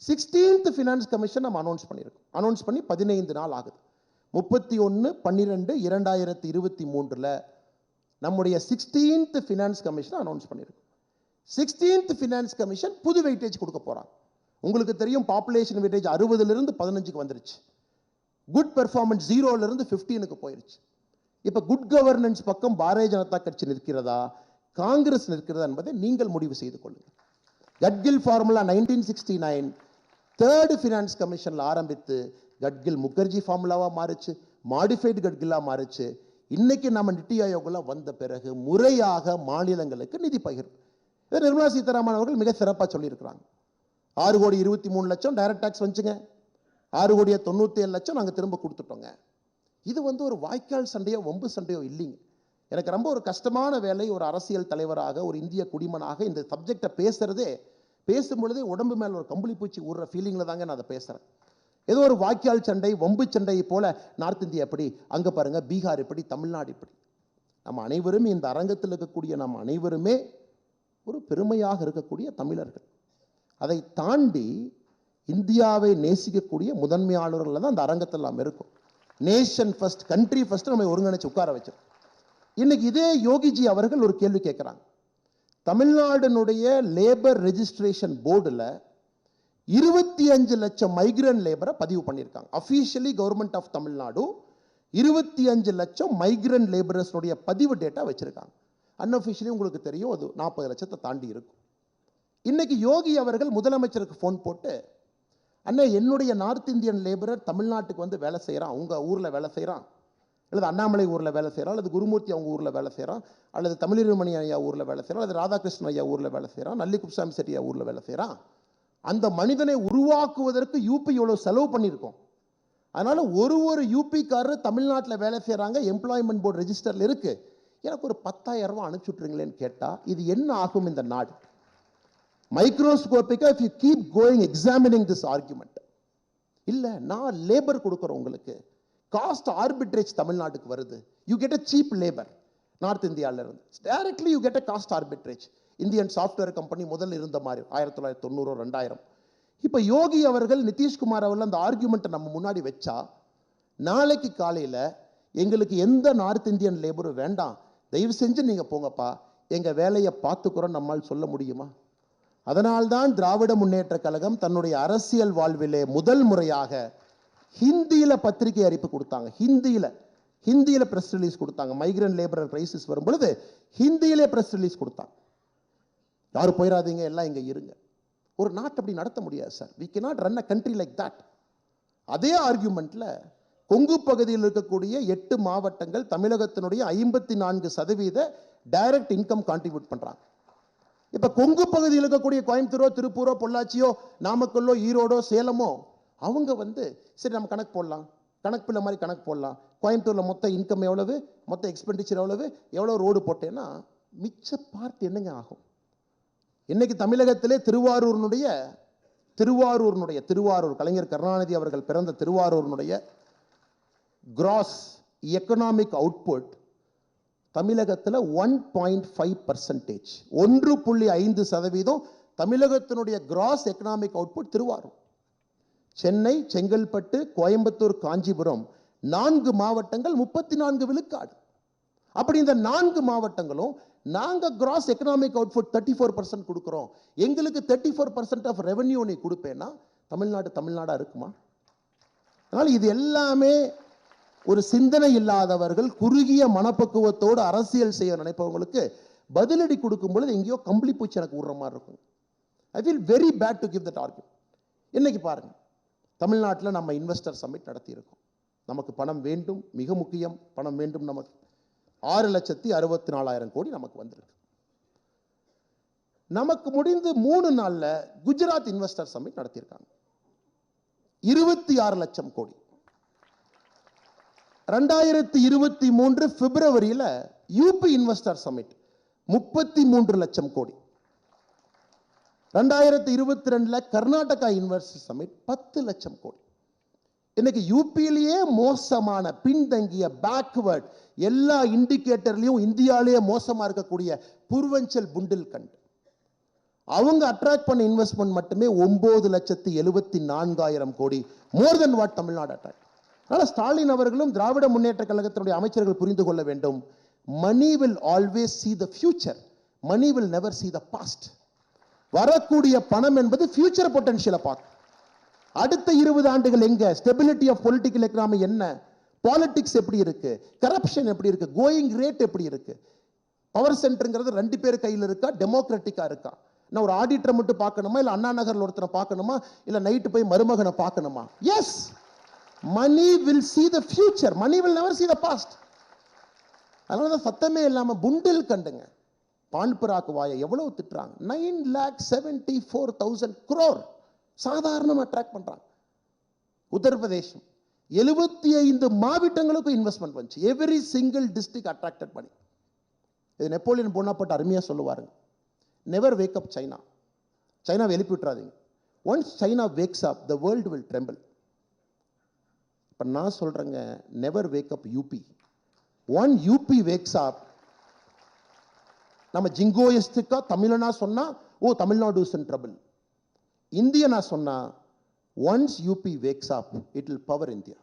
16th finance commission நம்ம announce பண்ணியிருக்கோம். Announce பண்ணி 15 நாள் ஆகுது. 31/12/2023 நம்முடைய 16th ஃபினான்ஸ் கமிஷன் அனௌன்ஸ் பண்ணியிருக்கோம். 16th ஃபினான்ஸ் கமிஷன் புது வெயிட்டேஜ் கொடுக்க போறாங்க. உங்களுக்கு தெரியும் பாப்புலேஷன் வெயிட்டேஜ் 60லிருந்து 15க்கு வந்துருச்சு. குட் பெர்ஃபார்மன்ஸ் 0லிருந்து 15க்கு போயிருச்சு. இப்ப குட் கவர்னன்ஸ் பக்கம் பாரதிய ஜனதா கட்சி நிற்கிறதா, காங்கிரஸ் நிற்கிறதா என்பதை நீங்கள் முடிவு செய்து கொள்ளுங்கள். கட்கில் ஃபார்முலா 1969 தேர்ட் ஃபினான்ஸ் கமிஷன்ல ஆரம்பித்து கட்கில் முகர்ஜி ஃபார்முலாவா மாறுச்சு, மாடிஃபைடு கட்கிலா மாறுச்சு. இன்னைக்கு நம்ம நித்தி ஆயோக்ல வந்த பிறகு முறையாக மாநிலங்களுக்கு நிதி பகிர்வு. நிர்மலா சீதாராமன் அவர்கள் மிக சிறப்பாக சொல்லியிருக்கிறாங்க. 6,23,00,000 டைரக்ட் டாக்ஸ் வந்துச்சுங்க, 6,97,00,000 நாங்கள் திரும்ப கொடுத்துட்டோங்க. இது ஒரு வாய்க்கால் சண்டையோ வம்பு சண்டையோ இல்லைங்க. எனக்கு ரொம்ப ஒரு கஷ்டமான வேலை, ஒரு அரசியல் தலைவராக, ஒரு இந்திய குடிமனாக இந்த சப்ஜெக்டை பேசும்பொழுதே உடம்பு மேல ஒரு கம்பளி பூச்சி ஊடுற ஃபீலிங்ல தாங்க நான் அதை பேசுறேன். ஏதோ ஒரு வாய்க்கால் சண்டை வம்பு சண்டை போல நார்த் இந்தியா எப்படி, அங்க பாருங்க பீகார் எப்படி, தமிழ்நாடு எப்படி. நம்ம அனைவரும் இந்த அரங்கத்தில் இருக்கக்கூடிய நம்ம அனைவருமே ஒரு பெருமையாக இருக்கக்கூடிய தமிழர்கள். அதை தாண்டி இந்தியாவை நேசிக்கக்கூடிய முதன்மையாளர்கள் தான் அந்த அரங்கத்தில் நாம் இருக்கும். நேஷன் ஃபர்ஸ்ட், கண்ட்ரி ஃபர்ஸ்ட் நம்ம ஒருங்கிணைச்சு உட்கார வச்சிருக்கோம். இன்னைக்கு இதே யோகிஜி அவர்கள் ஒரு கேள்வி கேட்கிறாங்க. தமிழ்நாடுனுடைய லேபர் ரெஜிஸ்ட்ரேஷன் போர்டுல 25 லட்சம் மைக்ரண்ட் லேபரை பதிவு பண்ணியிருக்காங்க. அஃபீஷியலி கவர்மெண்ட் ஆஃப் தமிழ்நாடு 25 லட்சம் மைக்ரண்ட் லேபரர்ஸ் பதிவு டேட்டா வச்சிருக்காங்க. அன்அஃபிஷியலி உங்களுக்கு தெரியும் அது 40 லட்சத்தை தாண்டி இருக்கும். இன்னைக்கு யோகி அவர்கள் முதலமைச்சருக்கு ஃபோன் போட்டு, அண்ணா என்னுடைய நார்த் இந்தியன் லேபரர் தமிழ்நாட்டுக்கு வேலை செய்கிறான், உங்கள் ஊரில் வேலை செய்கிறான், அல்லது அண்ணாமலை ஊரில் வேலை செய்கிறான், அல்லது குருமூர்த்தி அவங்க ஊரில் வேலை செய்கிறான், அல்லது தமிழிருமணி ஐயா ஊரில் வேலை செய்கிறான், அல்லது ராதாகிருஷ்ணன் ஐயா ஊரில் வேலை செய்கிறான், நல்லி குப்சாமி செட்டியா ஊரில் வேலை செய்கிறான். அந்த மனிதனை உருவாக்குவதற்கு யூபி எவ்வளோ செலவு பண்ணியிருக்கோம். அதனால ஒரு யூபிக்காரர் தமிழ்நாட்டில் வேலை செய்கிறாங்க, எம்ப்ளாய்மெண்ட் போர்டு ரெஜிஸ்டரில் இருக்கு, எனக்கு ஒரு 10,000 ரூபாய் அனுப்பிச்சுட்றீங்களேன்னு கேட்டால் இது என்ன ஆகும் இந்த நாடு? மைக்ரோஸ்கோபிக்கா if you keep going examining this argument, இல்ல நான் லேபர் கொடுக்குறேன் உங்களுக்கு, காஸ்ட் ஆர்பிட்ரேஜ் தமிழ்நாட்டுக்கு வருது, you get a cheap labour north இந்தியால இருந்து, directly you get a cost arbitrage. Indian software company முதல்ல இருந்த மாதிரி 1990 2000. இப்ப யோகி அவர்கள் நிதிஷ்குமார் அவர்கள் அந்த ஆர்குமெண்ட் நம்ம முன்னாடி வச்சா, நாளைக்கு காலையில எங்களுக்கு எந்த நார்த் இந்தியன் லேபரும் வேண்டாம், தயவு செஞ்சு நீங்க போங்கப்பா, எங்க வேலையை பார்த்துக்கிறோம் நம்மால் சொல்ல முடியுமா? அதனால்தான் திராவிட முன்னேற்ற கழகம் தன்னுடைய அரசியல் வாழ்விலே முதல் முறையாக ஹிந்தியில பத்திரிகை அறிப்பு கொடுத்தாங்க. ஹிந்தியில பிரஸ் ரிலீஸ் கொடுத்தாங்க. மைக்ரண்ட் லேபரர் கிரைசிஸ் வரும் பொழுது ஹிந்தியிலே பிரஸ் ரிலீஸ் கொடுத்தாங்க. யாரும் போயிடாதீங்க, எல்லாம் இங்க இருங்க. ஒரு நாட்டை அப்படி நடத்த முடியாது sir. we cannot run a country like that. அதே ஆர்குமெண்ட்ல கொங்கு பகுதியில் இருக்கக்கூடிய 8 மாவட்டங்கள் தமிழகத்தினுடைய 54% டைரக்ட் இன்கம் கான்ட்ரிபியூட் பண்றாங்க. இப்ப கொங்கு பகுதியில் இருக்கக்கூடிய கோயம்புத்தூரோ, திருப்பூரோ, பொள்ளாச்சியோ, நாமக்கல்லோ, ஈரோடோ, சேலமோ அவங்க சரி நம்ம கணக்கு போடலாம், கணக்கு பிள்ளை மாதிரி கணக்கு போடலாம். கோயம்புத்தூர்ல மொத்த இன்கம் எவ்வளவு, மொத்த எக்ஸ்பெண்டிச்சர் எவ்வளவு ரோடு போட்டேன்னா மிச்ச பார்ட் என்னங்க ஆகும்? இன்னைக்கு தமிழகத்திலே திருவாரூர் கலைஞர் கருணாநிதி அவர்கள் பிறந்த திருவாரூரினுடைய கிராஸ் எக்கனாமிக் அவுட்புட் தமிழகத்தில் 1.5%, 1.5% தமிழகத்தினுடைய gross economic output Thiruvarur. Chennai, Chengalpattu, Coimbatore, Kanchipuram 4 மாவட்டங்கள் 34 விழுக்காடு. அப்படி இந்த 4 மாவட்டங்களும் நாங்க கிராஸ் எக்கனாமிக் அவுட்புட் 34% கொடுக்கிறோம், எங்களுக்கு 34% ஆஃப் ரெவென்யூ நீ கொடுப்பேன்னா தமிழ்நாடா இருக்குமா? அதனால இது எல்லாமே ஒரு சிந்தனை இல்லாதவர்கள், குறுகிய மனப்பக்குவத்தோடு அரசியல் செய்ய நினைப்பவங்களுக்கு பதிலடி கொடுக்கும் பொழுது எங்கேயோ கம்பளி பூச்சி எனக்கு விடுற மாதிரி இருக்கும். I feel very bad to give that argument. இன்னைக்கு பாருங்க, தமிழ்நாட்டில் நம்ம இன்வெஸ்டர் சம்மிட் நடத்தியிருக்கோம். நமக்கு பணம் வேண்டும், மிக முக்கியம், பணம் வேண்டும். நமக்கு 6,64,000 கோடி நமக்கு வந்திருக்கு. நமக்கு முடிந்து 3 நாள்ல குஜராத் இன்வெஸ்டர் சம்மிட் நடத்தியிருக்காங்க, 26 லட்சம் கோடி. 2023 பிப்ரவரியில யூபி இன்வெஸ்டர் சம்மிட் 33 லட்சம் கோடி. 2022 கர்நாடகா இன்வெஸ்டர் சம்மிட் 10 லட்சம் கோடி. இன்னைக்கு யூபியிலேயே மோசமான, பின்தங்கிய, பேக்வர்ட், எல்லா இண்டிகேட்டர்லயும் இந்தியாவிலேயே மோசமா இருக்கக்கூடிய பூர்வஞ்சல் புண்டில்கண்ட் அவங்க அட்ராக்ட் பண்ண இன்வெஸ்ட்மெண்ட் மட்டுமே 9,74,000 கோடி, மோர் தென் வாட் தமிழ்நாடு அட்ராக்ட். அதனால ஸ்டாலின் அவர்களும் திராவிட முன்னேற்ற கழகத்தினுடைய அமைச்சர்கள் புரிந்து கொள்ள வேண்டும், money will always see the future, money will never see the past. வரக்கூடிய பணம் என்பது ஃபியூச்சர் பொட்டன்ஷியலை பார்க்கும். அடுத்த 20 ஆண்டுகள் எங்க, ஸ்டெபிலிட்டி ஆஃப் பொலிட்டிக்கல் எக்கனாமி என்ன, பாலிடிக்ஸ் எப்படி இருக்கு, கரப்ஷன் எப்படி இருக்கு, கோயிங் ரேட் எப்படி இருக்கு, பவர் சென்டர்ங்கிறது 2 பேர் கையில் இருக்கா, டெமோக்ராட்டிக்கா இருக்கா, நான் ஒரு ஆடிட்டரை மட்டும் பார்க்கணுமா, இல்ல அண்ணா நகர்ல ஒருத்தரை பார்க்கணுமா, இல்ல நைட்டு போய் மருமகனை பார்க்கணுமா? Yes, money will see the future, money will never see the past. அதனாலதான் சத்தமே இல்லாம புண்டில் கண்டுங்க பான்பராக் வாயை எவ்வளவு திட்டுறாங்க. 9,74,000 crore சாதாரணமா அட்ராக்ட் பண்றாங்க. உத்தரப்பிரதேசம் 75 மாவட்டங்களுக்கும் இன்வெஸ்ட்மெண்ட் வந்துச்சு. எவ்ரி சிங்கிள் டிஸ்ட்ரிக்ட் அட்ராக்டட் பண்ணி. இது நெப்போலியன் போனாப்பட்ட அருமையா சொல்லுவாருங்க, நெவர் வேக் அப் சைனா. சைனாவை எழுப்பி விட்டுறாதீங்க. Once China wakes up the world will tremble. இப்ப நான் சொல்றேங்க, never wake up UP. One UP wakes up, நம்ம ஜிங்கோயிஸ்டிக்கா தமிழனா சொன்னா oh Tamil Nadu is in trouble, இந்தியனா சொன்னா once UP wakes up it will power India.